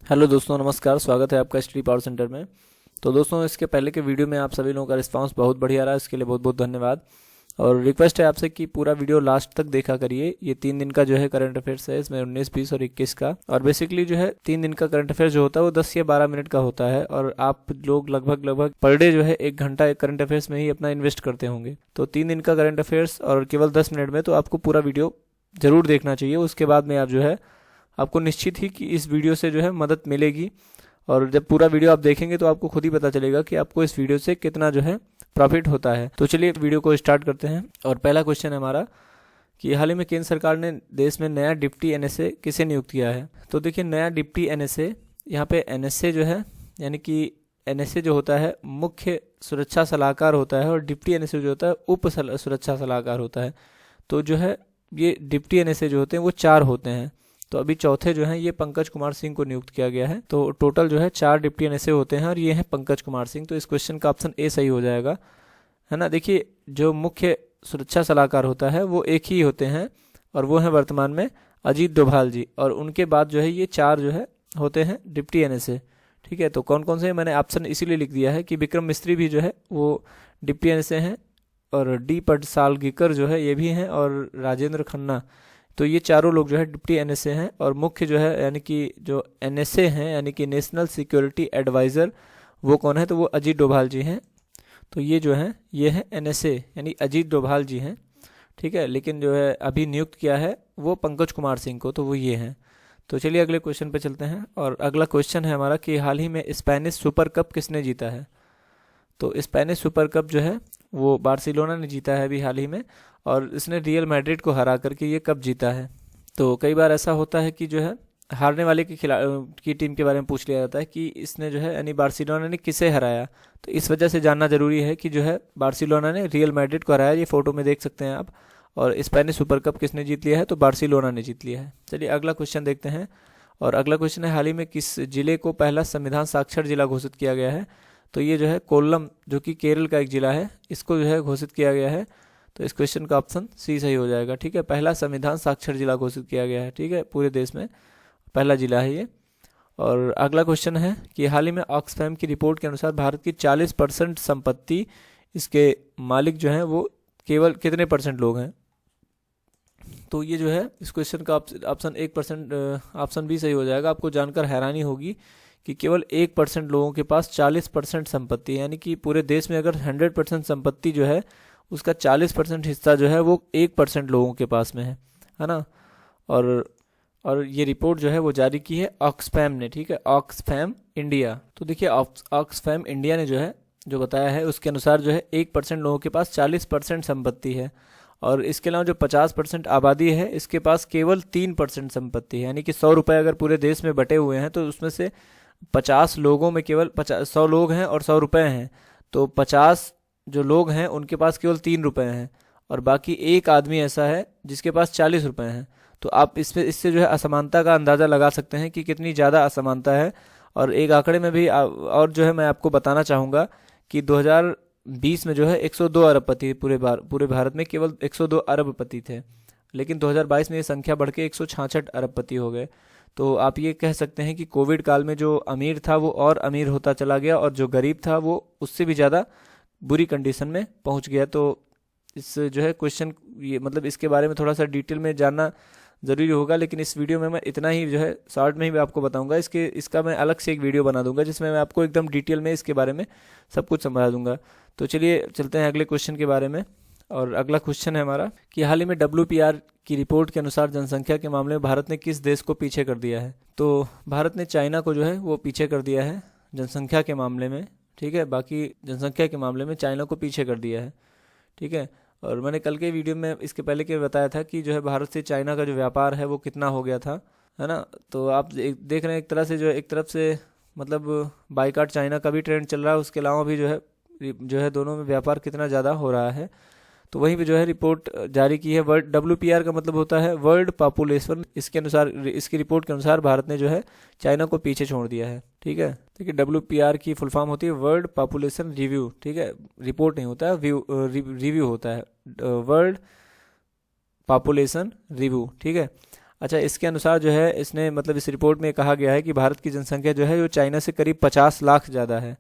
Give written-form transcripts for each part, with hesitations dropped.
Hello दोस्तों, नमस्कार। स्वागत है आपका स्टडी पावर सेंटर में। तो दोस्तों, इसके पहले के वीडियो में आप सभी लोगों का रिस्पांस बहुत बढ़िया रहा, इसके लिए बहुत बहुत धन्यवाद। और रिक्वेस्ट है आपसे कि पूरा वीडियो लास्ट तक देखा करिए। ये 3 दिन का जो है करंट अफेयर्स है, इसमें 19, 20 और 21 का। और बेसिकली जो है 3 दिन का करंट अफेयर्स जो होता है वो 10 या 12 मिनट का होता है। और आप लोग लगभग पर डे जो है 1 घंटा एक करंट अफेयर्स में ही अपना इन्वेस्ट करते होंगे। तो 3 दिन का करंट अफेयर्स और केवल 10 मिनट में, तो आपको पूरा वीडियो जरूर देखना चाहिए। उसके बाद में आप जो है आपको निश्चित ही कि इस वीडियो से जो है मदद मिलेगी। और जब पूरा वीडियो आप देखेंगे तो आपको खुद ही पता चलेगा कि आपको इस वीडियो से कितना जो है प्रॉफिट होता है। तो चलिए वीडियो को स्टार्ट करते हैं। और पहला क्वेश्चन है हमारा कि हाल ही में केंद्र सरकार ने देश में नया डिप्टी एनएसए किसे नियुक्त किया है। तो देखिए, नया डिप्टी एनएसए, यहाँ पे एनएसए जो है यानी कि एनएसए जो होता है मुख्य सुरक्षा सलाहकार होता है, और डिप्टी एनएसए जो होता है उप सुरक्षा सलाहकार होता है। तो जो है ये डिप्टी एनएसए जो होते हैं वो 4 होते हैं। तो अभी चौथे जो हैं ये पंकज कुमार सिंह को नियुक्त किया गया है। तो टोटल जो है 4 डिप्टी एनएसए होते हैं, और ये हैं पंकज कुमार सिंह। तो इस क्वेश्चन का ऑप्शन ए सही हो जाएगा, है ना। देखिए, जो मुख्य सुरक्षा सलाहकार होता है वो एक ही होते हैं, और वो हैं वर्तमान में अजीत डोभाल जी। और उनके बाद जो है ये 4 जो है होते हैं डिप्टी एनएसए। ठीक है, तो कौन कौन से, मैंने ऑप्शन इसीलिए लिख दिया है कि विक्रम मिस्त्री भी जो है वो डिप्टी एनएसए हैं, और डी पटसालगीकर जो है ये भी हैं, और राजेंद्र खन्ना। तो ये चारों लोग जो है डिप्टी एनएसए हैं। और मुख्य जो है यानी कि जो एनएसए हैं यानी कि नेशनल सिक्योरिटी एडवाइज़र, वो कौन है, तो वो अजीत डोभाल जी हैं। तो ये जो हैं ये हैं एनएसए यानी अजीत डोभाल जी हैं। ठीक है, लेकिन जो है अभी नियुक्त किया है वो पंकज कुमार सिंह को, तो वो ये हैं। तो चलिए अगले क्वेश्चन पे चलते हैं। और अगला क्वेश्चन है हमारा कि हाल ही में स्पेनिश सुपर कप किसने जीता है। तो स्पेनिश सुपर कप जो है वो बार्सिलोना ने जीता है अभी हाल ही में, और इसने रियल मैड्रिड को हरा करके ये कप जीता है। तो कई बार ऐसा होता है कि जो है हारने वाले की टीम के बारे में पूछ लिया जाता है कि इसने जो है यानी बार्सिलोना ने किसे हराया। तो इस वजह से जानना जरूरी है कि जो है बार्सिलोना ने रियल मैड्रिड को हराया, ये फोटो में देख सकते हैं आप। और स्पेनिश सुपर कप किसने जीत लिया है, तो बार्सिलोना ने जीत लिया है। चलिए अगला क्वेश्चन देखते हैं। और अगला क्वेश्चन है, हाल ही में किस जिले को पहला संविधान साक्षर जिला घोषित किया गया है। तो ये जो है कोल्लम, जो कि केरल का एक जिला है, इसको जो है घोषित किया गया है। तो इस क्वेश्चन का ऑप्शन सी सही हो जाएगा। ठीक है, पहला संविधान साक्षर जिला घोषित किया गया है। ठीक है, पूरे देश में पहला जिला है ये। और अगला क्वेश्चन है कि हाल ही में ऑक्सफैम की रिपोर्ट के अनुसार भारत की 40% संपत्ति, इसके मालिक जो हैं वो केवल कितने परसेंट लोग हैं। तो ये जो है इस क्वेश्चन का ऑप्शन 1%, ऑप्शन बी सही हो जाएगा। आपको जानकर हैरानी होगी कि केवल 1% लोगों के पास 40% संपत्ति है, यानी कि पूरे देश में अगर 100% संपत्ति जो है उसका 40% हिस्सा जो है वो 1% लोगों के पास में है ना। और ये रिपोर्ट जो है वो जारी की है ऑक्सफैम ने। ठीक है, ऑक्सफैम इंडिया। तो देखिए, ऑक्सफैम इंडिया ने जो है जो बताया है उसके अनुसार जो है 1% लोगों के पास 40% संपत्ति है। और इसके अलावा जो 50% आबादी है इसके पास केवल 3% संपत्ति है, यानी कि 100 रुपये अगर पूरे देश में बटे हुए हैं तो उसमें से 50 लोगों में केवल 100 लोग हैं और 100 रुपये हैं। तो 50 जो लोग हैं उनके पास केवल 3 रुपये हैं, और बाकी एक आदमी ऐसा है जिसके पास 40 रुपये हैं। तो आप इससे जो है असमानता का अंदाज़ा लगा सकते हैं कि कितनी ज़्यादा असमानता है। और एक आंकड़े में भी और जो है मैं आपको बताना चाहूँगा कि 2020 में जो है 102 अरबपति पूरे भारत में केवल 102 अरबपति थे, लेकिन 2022 में ये संख्या बढ़ के 166 अरबपति हो गए। तो आप ये कह सकते हैं कि कोविड काल में जो अमीर था वो और अमीर होता चला गया, और जो गरीब था वो उससे भी ज़्यादा बुरी कंडीशन में पहुंच गया। तो इस जो है क्वेश्चन, ये मतलब इसके बारे में थोड़ा सा डिटेल में जानना ज़रूरी होगा, लेकिन इस वीडियो में मैं इतना ही जो है शॉर्ट में ही मैं आपको बताऊंगा। इसका मैं अलग से एक वीडियो बना दूंगा जिसमें मैं आपको एकदम डिटेल में इसके बारे में सब कुछ समझा दूंगा। तो चलिए चलते हैं अगले क्वेश्चन के बारे में। और अगला क्वेश्चन है हमारा कि हाल ही में WPR की रिपोर्ट के अनुसार जनसंख्या के मामले में भारत ने किस देश को पीछे कर दिया है। तो भारत ने चाइना को जो है वो पीछे कर दिया है जनसंख्या के मामले में। ठीक है, बाकी जनसंख्या के मामले में चाइना को पीछे कर दिया है। ठीक है, और मैंने कल के वीडियो में इसके पहले के बताया था कि जो है भारत से चाइना का जो व्यापार है वो कितना हो गया था, है ना। तो आप देख रहे हैं एक तरह से जो है, एक तरफ से मतलब बाइकाट चाइना का भी ट्रेंड चल रहा है, उसके अलावा भी जो है दोनों में व्यापार कितना ज़्यादा हो रहा है। तो वहीं पे जो है रिपोर्ट जारी की है वर्ल्ड, WPR का मतलब होता है वर्ल्ड पॉपुलेशन। इसके अनुसार, इसकी रिपोर्ट के अनुसार भारत ने जो है चाइना को पीछे छोड़ दिया है। ठीक है, देखिए WPR की फुल फॉर्म होती है वर्ल्ड पॉपुलेशन रिव्यू। ठीक है, रिपोर्ट नहीं होता है, रिव्यू होता है, वर्ल्ड पॉपुलेशन रिव्यू। ठीक है, अच्छा, इसके अनुसार जो है इसने मतलब इस रिपोर्ट में कहा गया है कि भारत की जनसंख्या जो है वो चाइना से करीब 50 लाख ज़्यादा है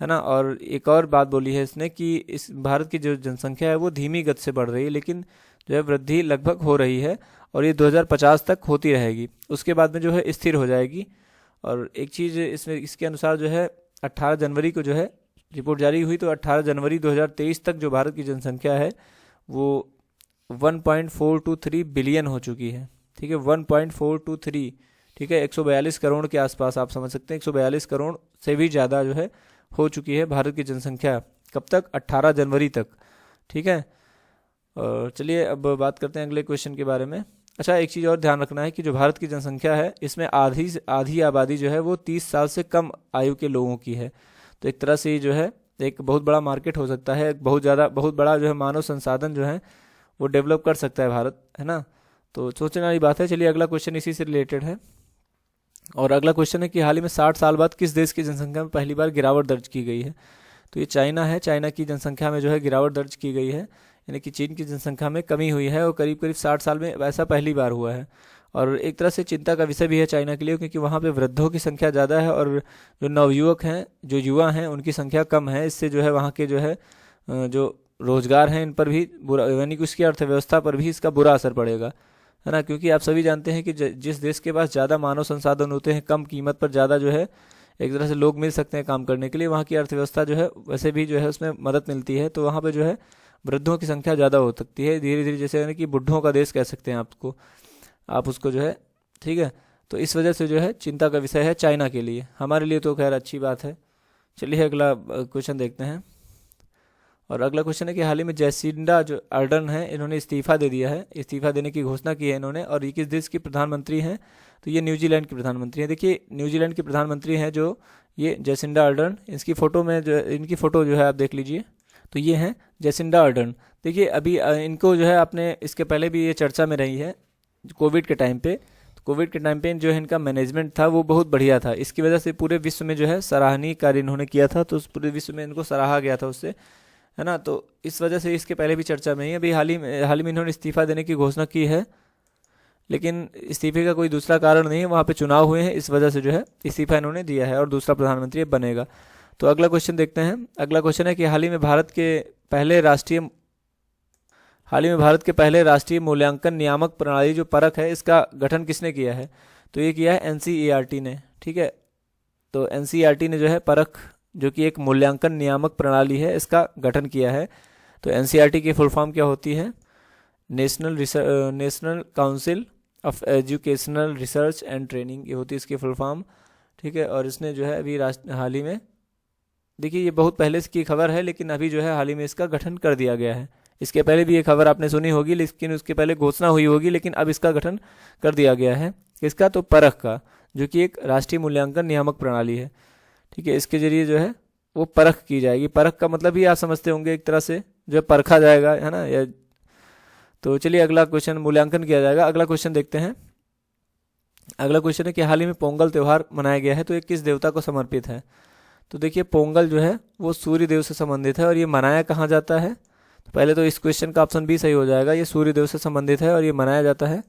ना। और एक और बात बोली है इसने कि इस भारत की जो जनसंख्या है वो धीमी गति से बढ़ रही है, लेकिन जो है वृद्धि लगभग हो रही है और ये 2050 तक होती रहेगी, उसके बाद में जो है स्थिर हो जाएगी। और एक चीज़ इसमें इसके अनुसार जो है 18 जनवरी को जो है रिपोर्ट जारी हुई, तो 18 जनवरी 2023 तक जो भारत की जनसंख्या है वो 1.423 बिलियन हो चुकी है। ठीक है, 1.423, ठीक है, 142 करोड़ के आसपास आप समझ सकते हैं, 142 करोड़ से भी ज़्यादा जो है हो चुकी है भारत की जनसंख्या। कब तक? 18 जनवरी तक। ठीक है, और चलिए अब बात करते हैं अगले क्वेश्चन के बारे में। अच्छा, एक चीज़ और ध्यान रखना है कि जो भारत की जनसंख्या है इसमें आधी आबादी जो है वो 30 साल से कम आयु के लोगों की है। तो एक तरह से जो है एक बहुत बड़ा मार्केट हो सकता है, बहुत बड़ा जो है मानव संसाधन जो है वो डेवलप कर सकता है भारत, है ना। तो सोचने वाली बात है। चलिए अगला क्वेश्चन इसी से रिलेटेड है, और अगला क्वेश्चन है कि हाल ही में 60 साल बाद किस देश की जनसंख्या में पहली बार गिरावट दर्ज की गई है? तो ये चाइना है। चाइना की जनसंख्या में जो है गिरावट दर्ज की गई है, यानी कि चीन की जनसंख्या में कमी हुई है और करीब करीब 60 साल में ऐसा पहली बार हुआ है। और एक तरह से चिंता का विषय भी है चाइना के लिए, क्योंकि वहाँ पे वृद्धों की संख्या ज़्यादा है और जो नवयुवक हैं, जो युवा हैं, उनकी संख्या कम है। इससे जो है वहाँ के जो है जो रोजगार हैं इन पर भी बुरा, यानी कि उसकी अर्थव्यवस्था पर भी इसका बुरा असर पड़ेगा, है ना। क्योंकि आप सभी जानते हैं कि जिस देश के पास ज़्यादा मानव संसाधन होते हैं, कम कीमत पर ज़्यादा जो है एक तरह से लोग मिल सकते हैं काम करने के लिए, वहाँ की अर्थव्यवस्था जो है वैसे भी जो है उसमें मदद मिलती है। तो वहाँ पे जो है वृद्धों की संख्या ज़्यादा हो सकती है धीरे धीरे, जैसे यानी कि बुढ़ों का देश कह सकते हैं आप उसको जो है। ठीक है, तो इस वजह से जो है चिंता का विषय है चाइना के लिए। हमारे लिए तो खैर अच्छी बात है। चलिए अगला क्वेश्चन देखते हैं, और अगला क्वेश्चन है कि हाल ही में जैसिंडा जो अर्डन है इन्होंने इस्तीफा दे दिया है, इस्तीफा देने की घोषणा की है इन्होंने। और ये किस देश की प्रधानमंत्री हैं? तो ये न्यूजीलैंड की प्रधानमंत्री हैं। देखिए न्यूजीलैंड की प्रधानमंत्री हैं जो ये जैसिंडा अर्डन, इसकी फ़ोटो में जो इनकी फ़ोटो जो है आप देख लीजिए, तो ये हैं जैसिंडा अर्डन। देखिए अभी इनको जो है आपने इसके पहले भी ये चर्चा में रही है कोविड के टाइम पे। कोविड के टाइम पे जो है इनका मैनेजमेंट था वो बहुत बढ़िया था, इसकी वजह से पूरे विश्व में जो है सराहनीय कार्य इन्होंने किया था, तो पूरे विश्व में इनको सराहा गया था उससे, है ना। तो इस वजह से इसके पहले भी चर्चा में ही, अभी हाल ही में इन्होंने इस्तीफा देने की घोषणा की है, लेकिन इस्तीफे का कोई दूसरा कारण नहीं है, वहाँ पे चुनाव हुए हैं, इस वजह से जो है इस्तीफा इन्होंने दिया है और दूसरा प्रधानमंत्री बनेगा। तो अगला क्वेश्चन देखते हैं। अगला क्वेश्चन है कि हाल ही में भारत के पहले राष्ट्रीय मूल्यांकन नियामक प्रणाली जो परख है इसका गठन किसने किया है? तो ये किया है एनसीईआरटी ने। ठीक है, तो एनसीईआरटी ने जो है परख, जो कि एक मूल्यांकन नियामक प्रणाली है, इसका गठन किया है। तो एनसीईआरटी की फुल फॉर्म क्या होती है? National council of educational research and training, ये होती है इसकी फुल फॉर्म। ठीक है, और इसने जो है अभी हाल ही में, देखिए ये बहुत पहले की खबर है, लेकिन अभी जो है हाल ही में इसका गठन कर दिया गया है। इसके पहले भी ये खबर आपने सुनी होगी, लेकिन उसके पहले घोषणा हुई होगी, लेकिन अब इसका गठन कर दिया गया है। इसका तो परख का, जो कि एक राष्ट्रीय मूल्यांकन नियामक प्रणाली है। ठीक है, इसके जरिए जो है वो परख की जाएगी। परख का मतलब ही आप समझते होंगे, एक तरह से जो है परखा जाएगा, है ना। या तो चलिए अगला क्वेश्चन, मूल्यांकन किया जाएगा। अगला क्वेश्चन देखते हैं। अगला क्वेश्चन है कि हाल ही में पोंगल त्यौहार मनाया गया है, तो ये किस देवता को समर्पित है? तो देखिए पोंगल जो है वो सूर्य देव से संबंधित है, और ये मनाया कहाँ जाता है? तो पहले तो इस क्वेश्चन का ऑप्शन बी सही हो जाएगा, ये सूर्य देव से संबंधित है और ये मनाया जाता है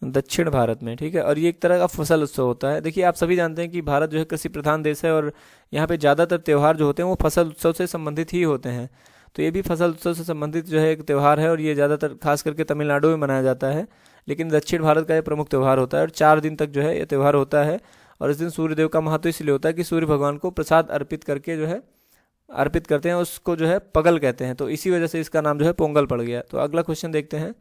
दक्षिण भारत में। ठीक है, और ये एक तरह का फसल उत्सव होता है। देखिए आप सभी जानते हैं कि भारत जो है कृषि प्रधान देश है, और यहाँ पे ज़्यादातर त्यौहार जो होते हैं वो फसल उत्सव से संबंधित ही होते हैं। तो ये भी फसल उत्सव से संबंधित जो है एक त्यौहार है, और ये ज़्यादातर खास करके तमिलनाडु में मनाया जाता है, लेकिन दक्षिण भारत का ये प्रमुख त्यौहार होता है, और 4 दिन तक जो है ये त्यौहार होता है। और इस दिन सूर्यदेव का महत्व इसलिए होता है कि सूर्य भगवान को प्रसाद अर्पित करके जो है अर्पित करते हैं, उसको जो है पगल कहते हैं, तो इसी वजह से इसका नाम जो है पोंगल पड़ गया। तो अगला क्वेश्चन देखते हैं।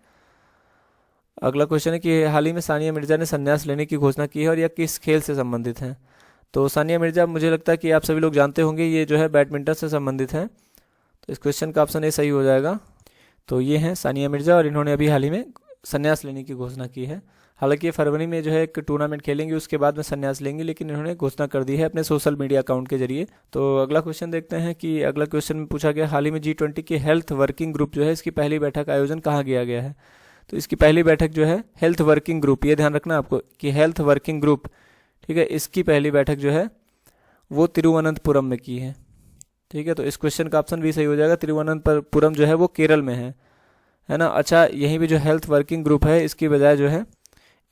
अगला क्वेश्चन है कि हाल ही में सानिया मिर्जा ने संन्यास लेने की घोषणा की है, और यह किस खेल से संबंधित है? तो सानिया मिर्जा, मुझे लगता है कि आप सभी लोग जानते होंगे, ये जो है बैडमिंटन से संबंधित है। तो इस क्वेश्चन का ऑप्शन ए सही हो जाएगा। तो ये हैं सानिया मिर्जा, और इन्होंने अभी हाल ही में संन्यास लेने की घोषणा की है। हालांकि ये फरवरी में जो है एक टूर्नामेंट खेलेंगे, उसके बाद में संन्यास लेंगे, लेकिन इन्होंने घोषणा कर दी है अपने सोशल मीडिया अकाउंट के जरिए। तो अगला क्वेश्चन देखते हैं कि अगला क्वेश्चन में पूछा गया, हाल ही में G20 की हेल्थ वर्किंग ग्रुप जो है इसकी पहली बैठक का आयोजन कहाँ किया गया है? तो इसकी पहली बैठक जो है हेल्थ वर्किंग ग्रुप, ये ध्यान रखना आपको कि हेल्थ वर्किंग ग्रुप, ठीक है, इसकी पहली बैठक जो है वो तिरुवनंतपुरम में की है। ठीक है, तो इस क्वेश्चन का ऑप्शन भी सही हो जाएगा। तिरुवनंतपुरम जो है वो केरल में है ना। अच्छा, यहीं पे जो हेल्थ वर्किंग ग्रुप है इसकी बजाय जो है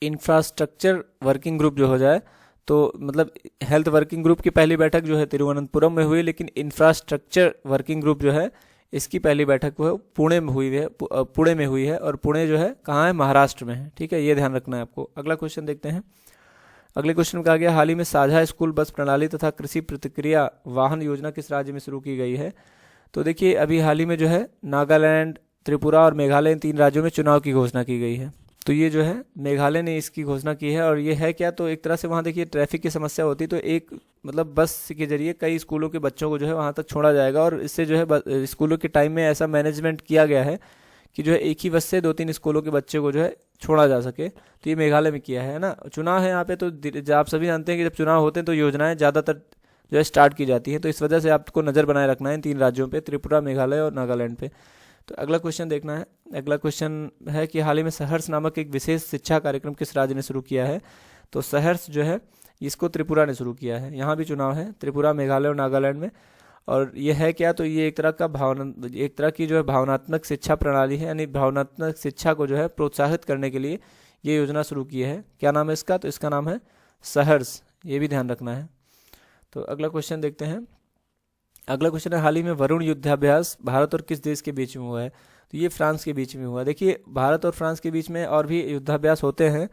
इंफ्रास्ट्रक्चर वर्किंग ग्रुप जो हो जाए, तो मतलब हेल्थ वर्किंग ग्रुप की पहली बैठक जो है तिरुवनंतपुरम में हुई, लेकिन इंफ्रास्ट्रक्चर वर्किंग ग्रुप जो है इसकी पहली बैठक वो पुणे में हुई है, पुणे में हुई है, और पुणे जो है कहाँ है, महाराष्ट्र में है। ठीक है, ये ध्यान रखना है आपको। अगला क्वेश्चन देखते हैं। अगले क्वेश्चन में कहा गया हाल ही में साझा स्कूल बस प्रणाली तथा कृषि प्रतिक्रिया वाहन योजना किस राज्य में शुरू की गई है। तो देखिए अभी हाल ही में जो है नागालैंड, त्रिपुरा और मेघालय इन 3 राज्यों में चुनाव की घोषणा की गई है। तो ये जो है मेघालय ने इसकी घोषणा की है, और ये है क्या, तो एक तरह से वहाँ देखिए ट्रैफिक की समस्या होती, तो एक मतलब बस के जरिए कई स्कूलों के बच्चों को जो है वहाँ तक छोड़ा जाएगा, और इससे जो है स्कूलों के टाइम में ऐसा मैनेजमेंट किया गया है कि जो है एक ही बस से 2-3 स्कूलों के बच्चे को जो है छोड़ा जा सके। तो ये मेघालय में किया है ना। चुनाव है यहाँ पे, तो आप सभी जानते हैं कि जब चुनाव होते हैं तो योजनाएं ज़्यादातर जो है स्टार्ट की जाती हैं, तो इस वजह से आपको नज़र बनाए रखना है इन 3 राज्यों पे, त्रिपुरा, मेघालय और नागालैंड पे। तो अगला क्वेश्चन देखना है। अगला क्वेश्चन है कि हाल ही में सहर्ष नामक एक विशेष शिक्षा कार्यक्रम किस राज्य ने शुरू किया है। तो सहर्ष जो है इसको त्रिपुरा ने शुरू किया है। यहाँ भी चुनाव है त्रिपुरा, मेघालय और नागालैंड में। और ये है क्या, तो ये एक तरह की जो है भावनात्मक शिक्षा प्रणाली है, यानी भावनात्मक शिक्षा को जो है प्रोत्साहित करने के लिए ये योजना शुरू की है। क्या नाम है इसका, तो इसका नाम है सहर्ष, ये भी ध्यान रखना है। तो अगला क्वेश्चन देखते हैं। अगला क्वेश्चन है हाल ही में वरुण युद्धाभ्यास भारत और किस देश के बीच में हुआ है। तो ये फ्रांस के बीच में हुआ। देखिए भारत और फ्रांस के बीच में और भी युद्धाभ्यास होते हैं,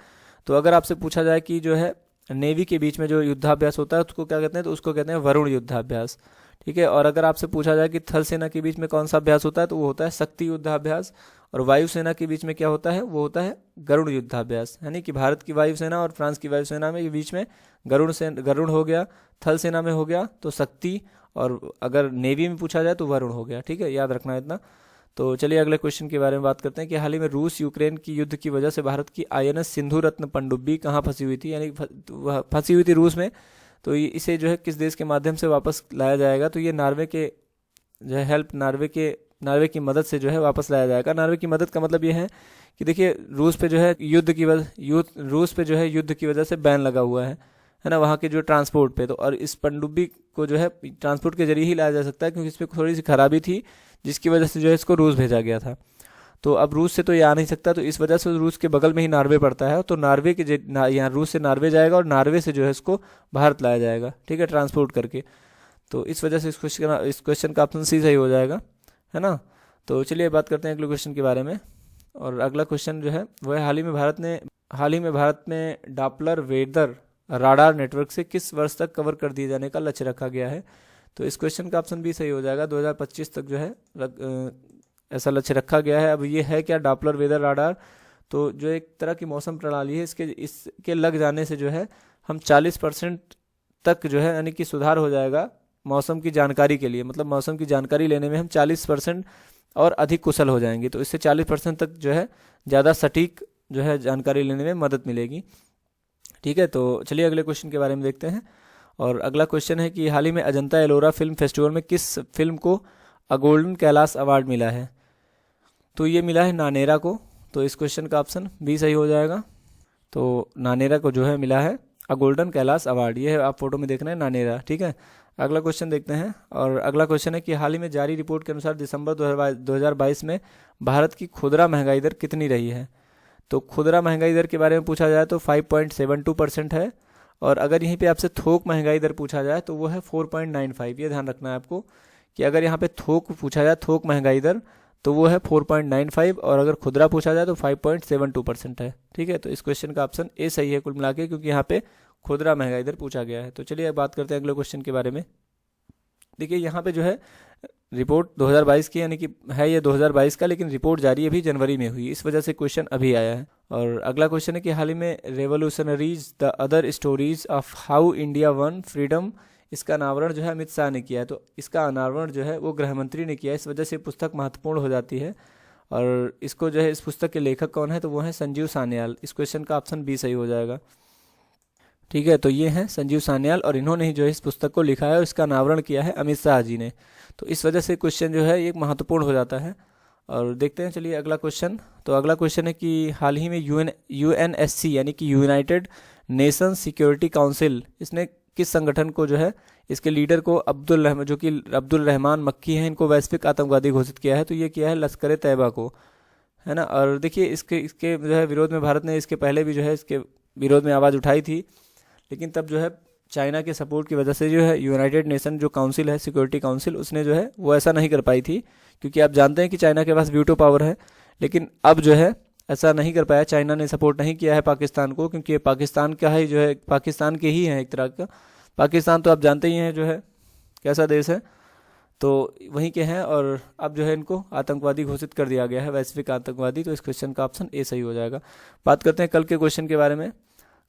तो अगर आपसे पूछा जाए कि जो है नेवी के बीच में जो युद्धाभ्यास होता है उसको क्या कहते हैं, तो उसको कहते हैं वरुण युद्धाभ्यास। ठीक है, और अगर आपसे पूछा जाए कि थल सेना के बीच में कौन सा अभ्यास होता है, तो वो होता है शक्ति युद्धाभ्यास। और वायुसेना के बीच में क्या होता है, वो होता है गरुड़ युद्धाभ्यास। यानी कि भारत की वायुसेना और फ्रांस की वायुसेना में बीच में गरुड़ हो गया, थल सेना में हो गया तो शक्ति, और अगर नेवी में पूछा जाए तो वरुण हो गया। ठीक है, याद रखना है इतना। तो चलिए अगले क्वेश्चन के बारे में बात करते हैं कि हाल ही में रूस यूक्रेन की युद्ध की वजह से भारत की INS सिंधु रत्न पनडुब्बी कहाँ फंसी हुई थी, यानी फंसी हुई थी रूस में। तो इसे जो है किस देश के माध्यम से वापस लाया जाएगा, तो ये नार्वे के जो है नार्वे की मदद से जो है वापस लाया जाएगा। नार्वे की मदद का मतलब ये है कि देखिए रूस पे जो है युद्ध की वजह से बैन लगा हुआ है ना, वहाँ के जो ट्रांसपोर्ट पे। तो और इस पनडुब्बी को जो है ट्रांसपोर्ट के जरिए ही लाया जा सकता है, क्योंकि इसमें थोड़ी सी खराबी थी जिसकी वजह से जो है इसको रूस भेजा गया था। तो अब रूस से तो ये आ नहीं सकता, तो इस वजह से रूस के बगल में ही नार्वे पड़ता है, तो नार्वे के यहाँ रूस से नार्वे जाएगा और नार्वे से जो है इसको भारत लाया जाएगा। ठीक है, ट्रांसपोर्ट करके। तो इस वजह से इस क्वेश्चन का ऑप्शन सी सही हो जाएगा, है ना। तो चलिए बात करते हैं अगले क्वेश्चन के बारे में। और अगला क्वेश्चन जो है वो है हाल ही में भारत में डॉपलर वेदर राडार नेटवर्क से किस वर्ष तक कवर कर दिए जाने का लक्ष्य रखा गया है। तो इस क्वेश्चन का ऑप्शन भी सही हो जाएगा, 2025 तक जो है ऐसा लक्ष्य रखा गया है। अब ये है क्या, डॉपलर वेदर राडार, तो जो एक तरह की मौसम प्रणाली है, इसके लग जाने से जो है हम 40% तक जो है यानी कि सुधार हो जाएगा मौसम की जानकारी के लिए। मतलब मौसम की जानकारी लेने में हम 40% और अधिक कुशल हो जाएंगे, तो इससे 40% तक जो है ज़्यादा सटीक जो है जानकारी लेने में मदद मिलेगी। ठीक है, तो चलिए अगले क्वेश्चन के बारे में देखते हैं। और अगला क्वेश्चन है कि हाल ही में अजंता एलोरा फिल्म फेस्टिवल में किस फिल्म को गोल्डन कैलाश अवार्ड मिला है। तो ये मिला है नानेरा को। तो इस क्वेश्चन का ऑप्शन बी सही हो जाएगा। तो नानेरा को जो है मिला है गोल्डन कैलाश अवार्ड, ये है आप फोटो में देख रहे हैं नानेरा। ठीक है, अगला क्वेश्चन देखते हैं। और अगला क्वेश्चन है कि हाल ही में जारी रिपोर्ट के अनुसार दिसंबर 2022 में भारत की खुदरा महंगाई दर कितनी रही है। तो खुदरा महंगाई दर के बारे में पूछा जाए तो 5.72% है, और अगर यहीं पे आपसे थोक महंगाई दर पूछा जाए तो वो है 4.95। ये ध्यान रखना है आपको कि अगर यहाँ पे थोक पूछा जाए, थोक महंगाई दर, तो वो है 4.95, और अगर खुदरा पूछा जाए तो 5.72% है। ठीक है, तो इस क्वेश्चन का ऑप्शन ए सही है कुल मिला के, क्योंकि यहाँ पे खुदरा महंगाई दर पूछा गया है। तो चलिए बात करते हैं अगले क्वेश्चन के बारे में। देखिए यहाँ पे जो है रिपोर्ट 2022 की, यानी कि है ये 2022 का, लेकिन रिपोर्ट जारी अभी जनवरी में हुई, इस वजह से क्वेश्चन अभी आया है। और अगला क्वेश्चन है कि हाल ही में revolutionaries the other stories of how India one freedom, इसका अनावरण जो है अमित शाह ने किया है। तो इसका अनावरण जो है वो गृह मंत्री ने किया है, इस वजह से पुस्तक महत्वपूर्ण हो जाती है। और इसको जो है इस पुस्तक के लेखक कौन है, तो वो है संजीव सान्याल। इस क्वेश्चन का ऑप्शन बी सही हो जाएगा। ठीक है, तो ये हैं संजीव सान्याल, और इन्होंने ही जो है इस पुस्तक को लिखा है और इसका अनावरण किया है अमित शाह जी ने। तो इस वजह से क्वेश्चन जो है एक महत्वपूर्ण हो जाता है। और देखते हैं चलिए अगला क्वेश्चन। तो अगला क्वेश्चन है कि हाल ही में UNSC यानी कि यूनाइटेड नेशन सिक्योरिटी काउंसिल, इसने किस संगठन को जो है इसके लीडर को जो कि अब्दुल रहमान मक्की हैं, इनको वैश्विक आतंकवादी घोषित किया है। तो ये किया है लश्कर तैयबा को। है ना। और देखिए इसके इसके जो है विरोध में भारत ने इसके पहले भी जो है इसके विरोध में आवाज़ उठाई थी, लेकिन तब जो है चाइना के सपोर्ट की वजह से जो है यूनाइटेड नेशन जो काउंसिल है, सिक्योरिटी काउंसिल, उसने जो है वो ऐसा नहीं कर पाई थी, क्योंकि आप जानते हैं कि चाइना के पास वीटो पावर है। लेकिन अब जो है ऐसा नहीं कर पाया, चाइना ने सपोर्ट नहीं किया है पाकिस्तान को, क्योंकि ये पाकिस्तान का ही जो है, पाकिस्तान के ही है एक तरह का। पाकिस्तान तो आप जानते ही हैं जो है कैसा देश है, तो वहीं के हैं। और अब जो है इनको आतंकवादी घोषित कर दिया गया है, वैश्विक आतंकवादी। तो इस क्वेश्चन का ऑप्शन ए सही हो जाएगा। बात करते हैं कल के क्वेश्चन के बारे में।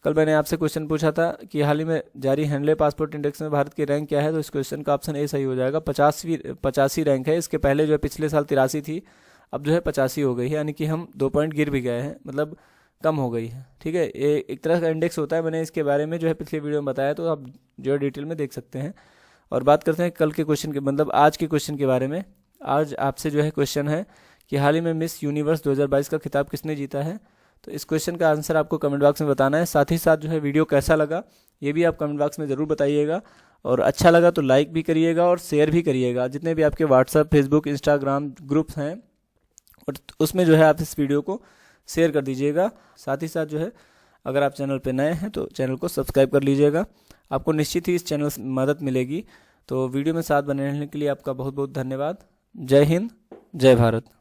कल मैंने आपसे क्वेश्चन पूछा था कि हाल ही में जारी हैंडले पासपोर्ट इंडेक्स में भारत की रैंक क्या है, तो इस क्वेश्चन का ऑप्शन ए सही हो जाएगा। 85 रैंक है। इसके पहले जो है पिछले साल 83 थी, अब जो है 85 हो गई है, यानी कि हम 2 पॉइंट गिर भी गए हैं, मतलब कम हो गई है। ठीक है, ये एक तरह का इंडेक्स होता है, मैंने इसके बारे में जो है पिछले वीडियो में बताया, तो आप जो है डिटेल में देख सकते हैं। और बात करते हैं कल के क्वेश्चन के, मतलब आज के क्वेश्चन के बारे में। आज आपसे जो है क्वेश्चन है कि हाल ही में मिस यूनिवर्स 2022 का खिताब किसने जीता है, तो इस क्वेश्चन का आंसर आपको कमेंट बॉक्स में बताना है। साथ ही साथ जो है वीडियो कैसा लगा ये भी आप कमेंट बॉक्स में ज़रूर बताइएगा, और अच्छा लगा तो लाइक भी करिएगा और शेयर भी करिएगा। जितने भी आपके व्हाट्सएप, फेसबुक, इंस्टाग्राम ग्रुप्स हैं, और उसमें जो है आप इस वीडियो को शेयर कर दीजिएगा। साथ ही साथ जो है अगर आप चैनल पर नए हैं तो चैनल को सब्सक्राइब कर लीजिएगा, आपको निश्चित ही इस चैनल से मदद मिलेगी। तो वीडियो में साथ बने रहने के लिए आपका बहुत बहुत धन्यवाद। जय हिंद, जय भारत।